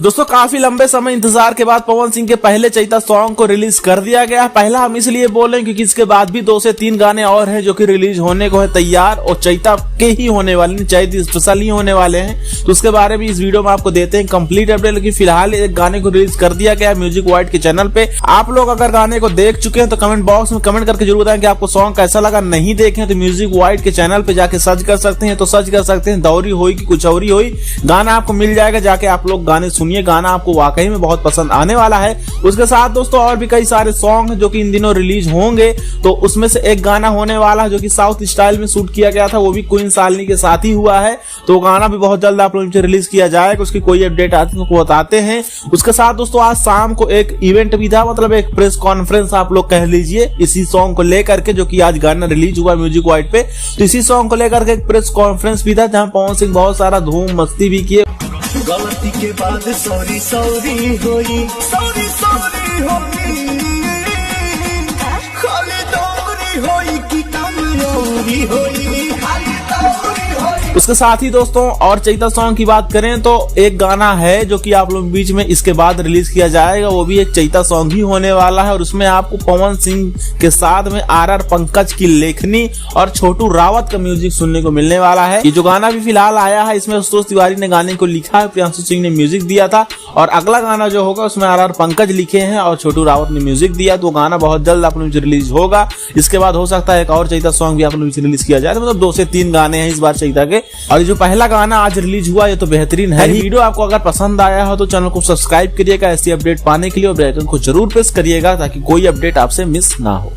दोस्तों काफी लंबे समय इंतजार के बाद पवन सिंह के पहले चैता सॉन्ग को रिलीज कर दिया गया। पहला हम इसलिए बोल रहे हैं क्योंकि इसके बाद भी 2 से 3 गाने और हैं जो कि रिलीज होने को है तैयार, और चैता के ही होने वाले हैं, चैत स्पेशल ही होने वाले हैं। तो उसके बारे में इस वीडियो में आपको देते हैं कंप्लीट अपडेट। लेकिन फिलहाल एक गाने को रिलीज कर दिया गया म्यूजिक वाइड के चैनल पे। आप लोग अगर गाने को देख चुके हैं तो कमेंट बॉक्स में कमेंट करके जरूर बताएं कि आपको सॉन्ग कैसा लगा। नहीं देखें तो म्यूजिक वाइड के चैनल पे जाके सर्च कर सकते हैं, तो सर्च कर सकते हैं दौरी हुई की कुछ औरी हुई, गाना आपको मिल जाएगा। जाके आप लोग गाने सुनिए, गाना आपको वाकई में बहुत पसंद आने वाला है। उसके साथ दोस्तों और भी कई सारे सॉन्ग जो कि इन दिनों रिलीज होंगे, तो उसमें से एक गाना होने वाला है जो कि साउथ स्टाइल में शूट किया गया था, वो भी क्वीन सालनी के साथ ही हुआ है। तो गाना भी बहुत जल्द आप लोगों से रिलीज किया जाएगा। उसकी कोई अपडेट आती है तो बताते हैं। उसके साथ दोस्तों आज शाम को एक इवेंट भी था, मतलब एक प्रेस कॉन्फ्रेंस आप लोग कह लीजिए, इसी सॉन्ग को लेकर के, जो कि आज गाना रिलीज हुआ म्यूजिक वाइड पे। तो इसी सॉन्ग को लेकर के एक प्रेस कॉन्फ्रेंस भी था जहां पवन सिंह बहुत सारा धूम मस्ती भी किए। गलती के बाद सॉरी सॉरी होई, सॉरी सॉरी होई, खाली दौरी होई कि कमजोरी होई, खाली दौरी होई। उसके साथ ही दोस्तों और चैता सॉन्ग की बात करें तो एक गाना है जो कि आप लोग बीच में इसके बाद रिलीज किया जाएगा, वो भी एक चैता सॉन्ग ही होने वाला है। और उसमें आपको पवन सिंह के साथ में आर पंकज की लेखनी और छोटू रावत का म्यूजिक सुनने को मिलने वाला है। ये जो गाना भी फिलहाल आया है, इसमें संतोष तिवारी ने गाने को लिखा है, प्रियांशु सिंह ने म्यूजिक दिया था, और अगला गाना जो होगा उसमें आर पंकज लिखे हैं और छोटू रावत ने म्यूजिक दिया। तो गाना बहुत जल्द आप लोग रिलीज होगा। इसके बाद हो सकता है एक और चैता सॉन्ग भी आप लोग रिलीज किया जाए। मतलब 2 से 3 गाने हैं इस बार चैता के। और जो पहला गाना आज रिलीज हुआ ये तो बेहतरीन है। वीडियो आपको अगर पसंद आया हो तो चैनल को सब्सक्राइब करिएगा ऐसी अपडेट पाने के लिए, और बेल आइकन को जरूर प्रेस करिएगा ताकि कोई अपडेट आपसे मिस ना हो।